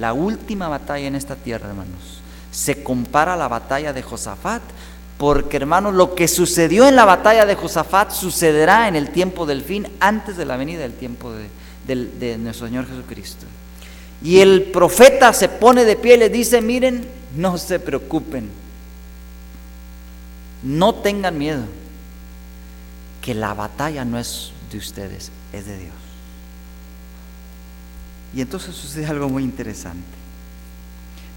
la última batalla en esta tierra, hermanos, se compara a la batalla de Josafat, porque, hermanos, lo que sucedió en la batalla de Josafat sucederá en el tiempo del fin, antes de la venida del tiempo de nuestro Señor Jesucristo. Y el profeta se pone de pie y le dice: miren, no se preocupen, no tengan miedo, que la batalla no es de ustedes, es de Dios. Y entonces sucede algo muy interesante.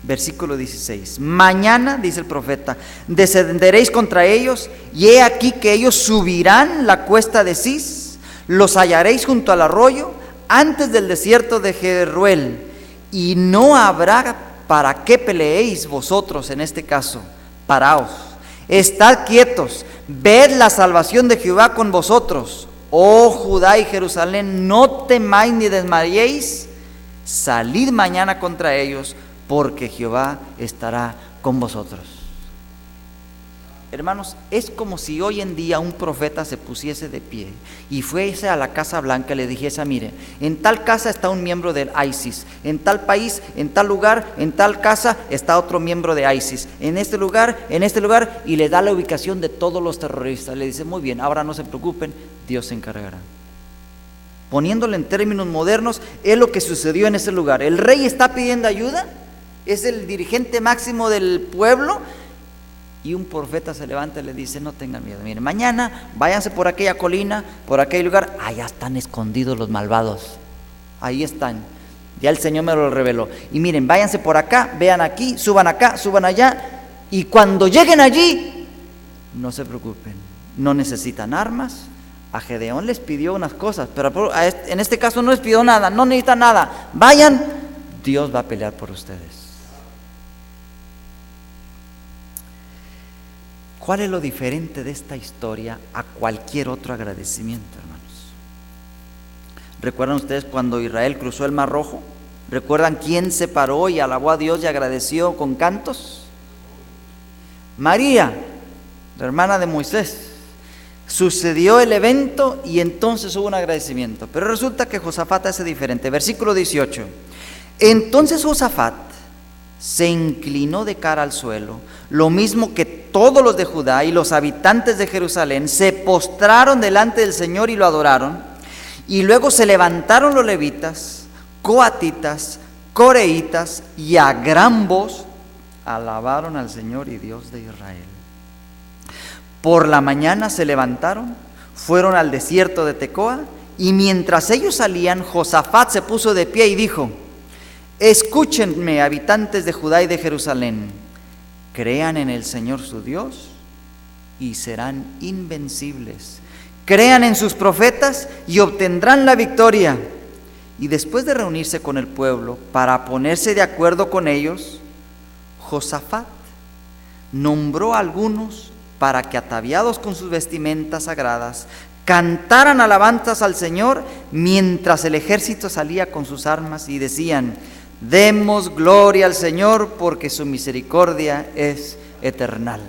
Versículo 16: mañana, dice el profeta, descenderéis contra ellos, y he aquí que ellos subirán la cuesta de Cis, los hallaréis junto al arroyo, antes del desierto de Jeruel, y no habrá para qué peleéis vosotros en este caso. Paraos, estad quietos, ved la salvación de Jehová con vosotros, oh Judá y Jerusalén, no temáis ni desmayéis, salid mañana contra ellos, porque Jehová estará con vosotros. Hermanos, es como si hoy en día un profeta se pusiese de pie y fuese a la Casa Blanca y le dijese: mire, en tal casa está un miembro del ISIS, en tal país, en tal lugar, en tal casa está otro miembro de ISIS, en este lugar, y le da la ubicación de todos los terroristas. Le dice: muy bien, ahora no se preocupen, Dios se encargará. Poniéndolo en términos modernos, es lo que sucedió en ese lugar. El rey está pidiendo ayuda, es el dirigente máximo del pueblo, y un profeta se levanta y le dice: no tengan miedo, miren, mañana váyanse por aquella colina, por aquel lugar, allá están escondidos los malvados, ahí están, ya el Señor me lo reveló, y miren, váyanse por acá, vean aquí, suban acá, suban allá, y cuando lleguen allí, no se preocupen, no necesitan armas. A Gedeón les pidió unas cosas, pero en este caso no les pidió nada, no necesitan nada, vayan, Dios va a pelear por ustedes. ¿Cuál es lo diferente de esta historia a cualquier otro agradecimiento, hermanos? ¿Recuerdan ustedes cuando Israel cruzó el Mar Rojo? ¿Recuerdan quién se paró y alabó a Dios y agradeció con cantos? María, la hermana de Moisés. Sucedió el evento y entonces hubo un agradecimiento. Pero resulta que Josafat hace diferente. Versículo 18. Entonces Josafat se inclinó de cara al suelo, lo mismo que todos los de Judá, y los habitantes de Jerusalén se postraron delante del Señor y lo adoraron. Y luego se levantaron los levitas, coatitas, coreitas, y a gran voz alabaron al Señor y Dios de Israel. Por la mañana se levantaron, fueron al desierto de Tecoa, y mientras ellos salían, Josafat se puso de pie y dijo: escúchenme, habitantes de Judá y de Jerusalén, crean en el Señor su Dios y serán invencibles. Crean en sus profetas y obtendrán la victoria. Y después de reunirse con el pueblo para ponerse de acuerdo con ellos, Josafat nombró a algunos para que, ataviados con sus vestimentas sagradas, cantaran alabanzas al Señor mientras el ejército salía con sus armas, y decían: demos gloria al Señor, porque su misericordia es eternal.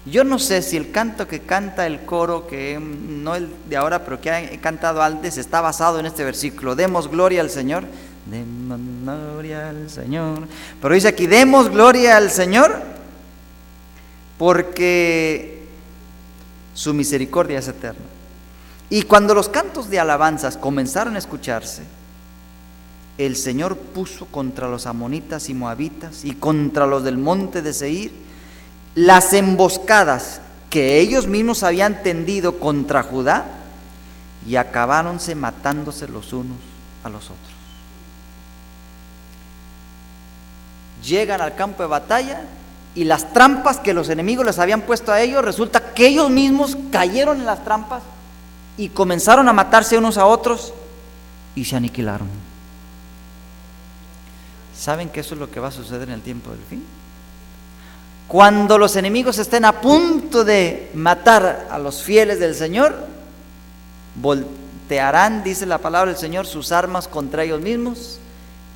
Yo no sé si el canto que canta el coro, que no el de ahora, pero que he cantado antes, está basado en este versículo: demos gloria al Señor, demos gloria al Señor. Pero dice aquí: demos gloria al Señor, porque su misericordia es eterna. Y cuando los cantos de alabanzas comenzaron a escucharse, el Señor puso contra los amonitas y moabitas y contra los del monte de Seir las emboscadas que ellos mismos habían tendido contra Judá, y acabáronse matándose los unos a los otros. Llegan al campo de batalla y las trampas que los enemigos les habían puesto a ellos, resulta que ellos mismos cayeron en las trampas y comenzaron a matarse unos a otros y se aniquilaron. ¿Saben que eso es lo que va a suceder en el tiempo del fin? Cuando los enemigos estén a punto de matar a los fieles del Señor, voltearán, dice la palabra del Señor, sus armas contra ellos mismos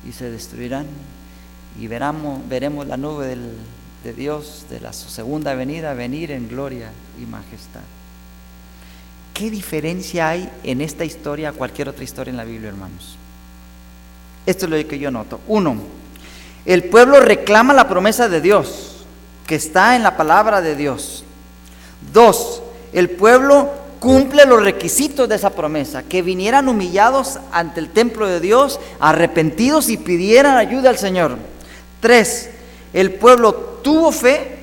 y se destruirán. Y veremos la nube de Dios de la segunda venida venir en gloria y majestad. ¿Qué diferencia hay en esta historia a cualquier otra historia en la Biblia, hermanos? Esto es lo que yo noto. 1. El pueblo reclama la promesa de Dios, que está en la palabra de Dios. 2, el pueblo cumple los requisitos de esa promesa, que vinieran humillados ante el templo de Dios, arrepentidos y pidieran ayuda al Señor. 3, el pueblo tuvo fe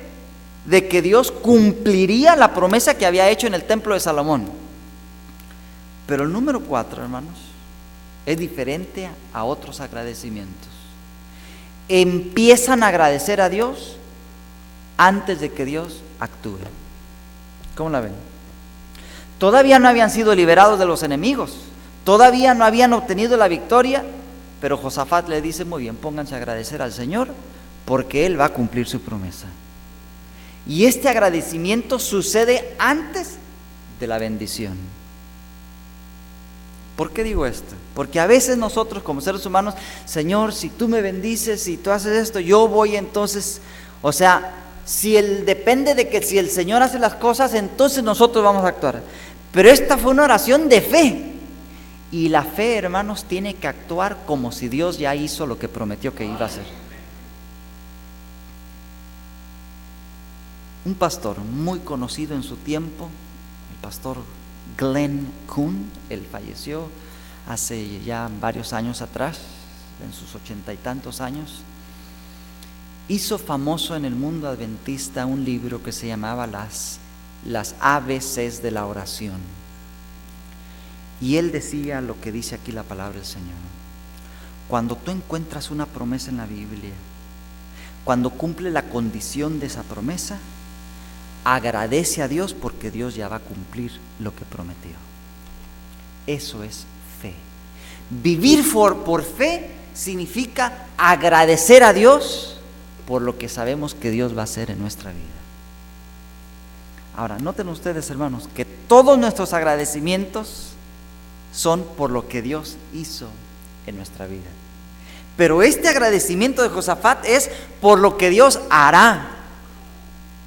de que Dios cumpliría la promesa que había hecho en el templo de Salomón. Pero el número 4, hermanos, es diferente a otros agradecimientos. Empiezan a agradecer a Dios antes de que Dios actúe. ¿Cómo la ven? Todavía no habían sido liberados de los enemigos, todavía no habían obtenido la victoria, pero Josafat le dice: muy bien, pónganse a agradecer al Señor, porque Él va a cumplir su promesa. Y este agradecimiento sucede antes de la bendición. ¿Por qué digo esto? Porque a veces nosotros como seres humanos, Señor, si tú me bendices, si tú haces esto, yo voy entonces, o sea, depende de que si el Señor hace las cosas, entonces nosotros vamos a actuar. Pero esta fue una oración de fe. Y la fe, hermanos, tiene que actuar como si Dios ya hizo lo que prometió que iba a hacer. Un pastor muy conocido en su tiempo, el pastor Glenn Kuhn, él falleció hace ya varios años atrás, en sus 80 y tantos años. Hizo famoso en el mundo adventista un libro que se llamaba las ABCs de la oración. Y él decía lo que dice aquí la palabra del Señor. Cuando tú encuentras una promesa en la Biblia, cuando cumple la condición de esa promesa, agradece a Dios porque Dios ya va a cumplir lo que prometió. Eso es fe. Vivir por fe significa agradecer a Dios por lo que sabemos que Dios va a hacer en nuestra vida. Ahora, noten ustedes, hermanos, que todos nuestros agradecimientos son por lo que Dios hizo en nuestra vida. Pero este agradecimiento de Josafat es por lo que Dios hará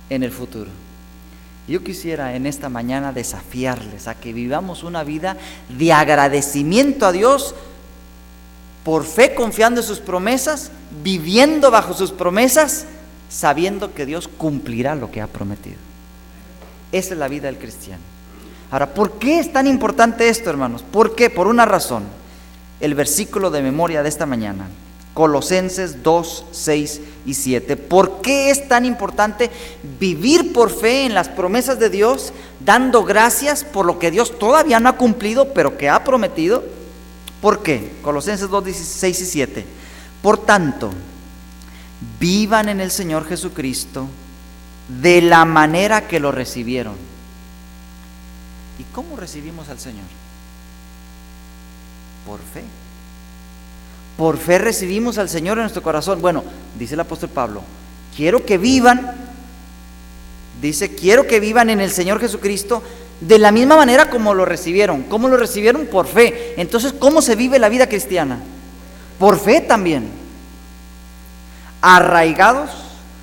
en el futuro. Yo quisiera en esta mañana desafiarles a que vivamos una vida de agradecimiento a Dios, por fe confiando en sus promesas, viviendo bajo sus promesas, sabiendo que Dios cumplirá lo que ha prometido. Esa es la vida del cristiano. Ahora, ¿por qué es tan importante esto, hermanos? ¿Por qué? Por una razón. El versículo de memoria de esta mañana, Colosenses 2, 6 y 7. ¿Por qué es tan importante vivir por fe en las promesas de Dios, dando gracias por lo que Dios todavía no ha cumplido, pero que ha prometido? ¿Por qué? Colosenses 2, 6 y 7. Por tanto, vivan en el Señor Jesucristo de la manera que lo recibieron. ¿Y cómo recibimos al Señor? Por fe. Por fe recibimos al Señor en nuestro corazón. Bueno, dice el apóstol Pablo, quiero que vivan en el Señor Jesucristo de la misma manera como lo recibieron. ¿Cómo lo recibieron? Por fe. Entonces, ¿cómo se vive la vida cristiana? Por fe también. Arraigados,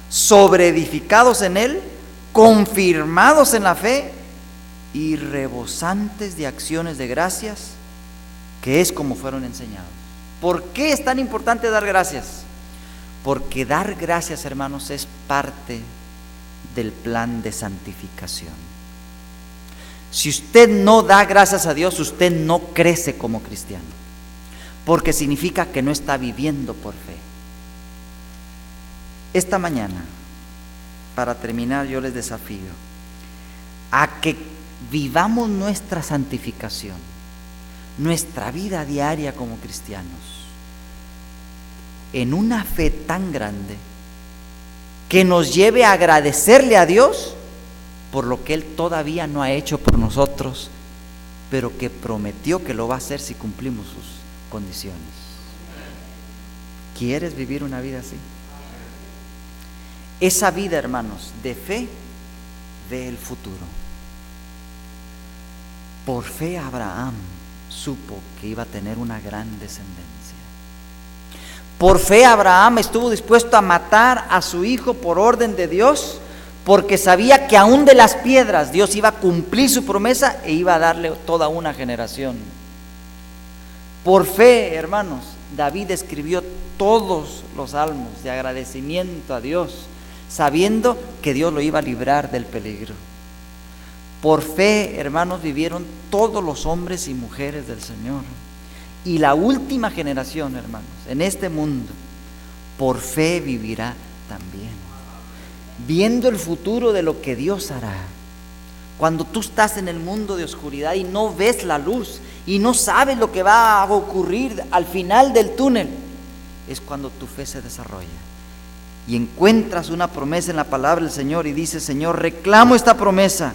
sobreedificados en Él, confirmados en la fe y rebosantes de acciones de gracias, que es como fueron enseñados. ¿Por qué es tan importante dar gracias? Porque dar gracias, hermanos, es parte del plan de santificación. Si usted no da gracias a Dios, usted no crece como cristiano, porque significa que no está viviendo por fe. Esta mañana, para terminar, yo les desafío a que vivamos nuestra santificación, nuestra vida diaria como cristianos, en una fe tan grande que nos lleve a agradecerle a Dios por lo que Él todavía no ha hecho por nosotros, pero que prometió que lo va a hacer si cumplimos sus condiciones. ¿Quieres vivir una vida así? Esa vida, hermanos, de fe, ve el futuro. Por fe Abraham supo que iba a tener una gran descendencia. Por fe Abraham estuvo dispuesto a matar a su hijo por orden de Dios, porque sabía que aún de las piedras Dios iba a cumplir su promesa e iba a darle toda una generación. Por fe, hermanos, David escribió todos los salmos de agradecimiento a Dios, sabiendo que Dios lo iba a librar del peligro. Por fe, hermanos, vivieron todos los hombres y mujeres del Señor. Y la última generación, hermanos, en este mundo, por fe vivirá también, viendo el futuro de lo que Dios hará. Cuando tú estás en el mundo de oscuridad y no ves la luz y no sabes lo que va a ocurrir al final del túnel, es cuando tu fe se desarrolla y encuentras una promesa en la palabra del Señor y dices: Señor, reclamo esta promesa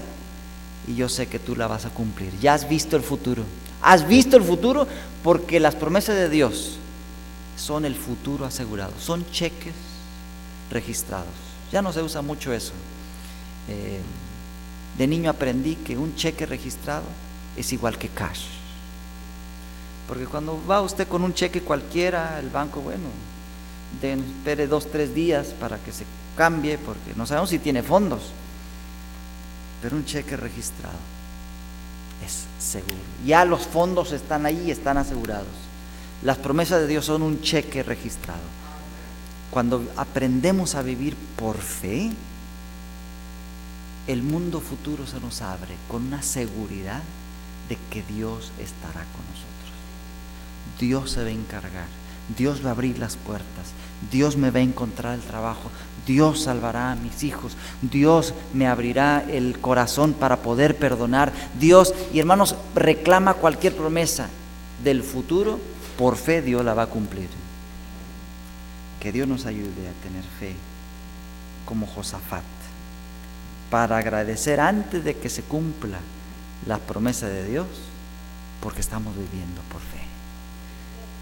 y yo sé que tú la vas a cumplir. Ya has visto el futuro. Has visto el futuro, porque las promesas de Dios son el futuro asegurado, son cheques registrados. Ya no se usa mucho eso. De niño aprendí que un cheque registrado es igual que cash, porque cuando va usted con un cheque cualquiera, el banco, bueno, espere 2-3 días para que se cambie, porque no sabemos si tiene fondos. Pero un cheque registrado es seguro. Ya los fondos están ahí, están asegurados. Las promesas de Dios son un cheque registrado. Cuando aprendemos a vivir por fe, el mundo futuro se nos abre con una seguridad de que Dios estará con nosotros. Dios se va a encargar, Dios va a abrir las puertas, Dios me va a encontrar el trabajo, Dios salvará a mis hijos, Dios me abrirá el corazón para poder perdonar. Dios, y hermanos, reclama cualquier promesa del futuro, por fe Dios la va a cumplir. Que Dios nos ayude a tener fe como Josafat, para agradecer antes de que se cumpla la promesa de Dios, porque estamos viviendo por fe.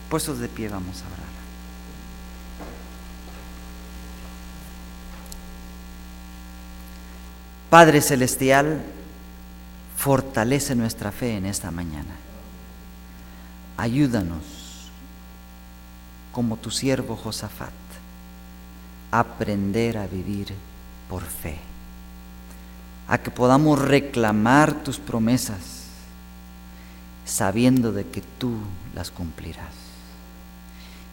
Puestos de pie, vamos a orar. Padre Celestial, fortalece nuestra fe en esta mañana. Ayúdanos, como tu siervo Josafat, a aprender a vivir por fe, a que podamos reclamar tus promesas, sabiendo de que tú las cumplirás.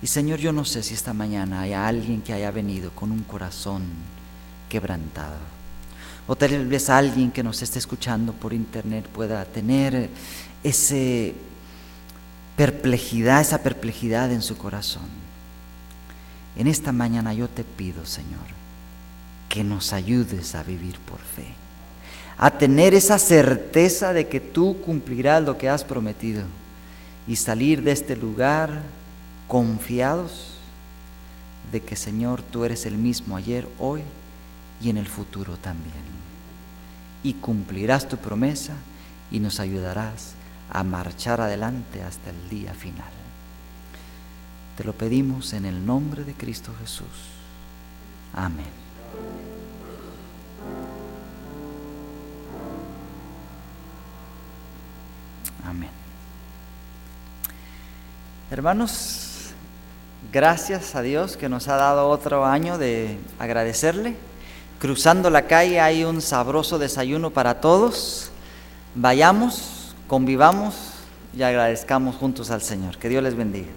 Y Señor, yo no sé si esta mañana hay alguien que haya venido con un corazón quebrantado, o tal vez alguien que nos esté escuchando por internet pueda tener esa perplejidad en su corazón. En esta mañana yo te pido, Señor, que nos ayudes a vivir por fe, a tener esa certeza de que tú cumplirás lo que has prometido y salir de este lugar confiados de que, Señor, tú eres el mismo ayer, hoy y en el futuro también, y cumplirás tu promesa y nos ayudarás a marchar adelante hasta el día final. Te lo pedimos en el nombre de Cristo Jesús. Amén. Amén. Hermanos, gracias a Dios que nos ha dado otro año de agradecerle. Cruzando la calle hay un sabroso desayuno para todos. Vayamos, convivamos y agradezcamos juntos al Señor. Que Dios les bendiga.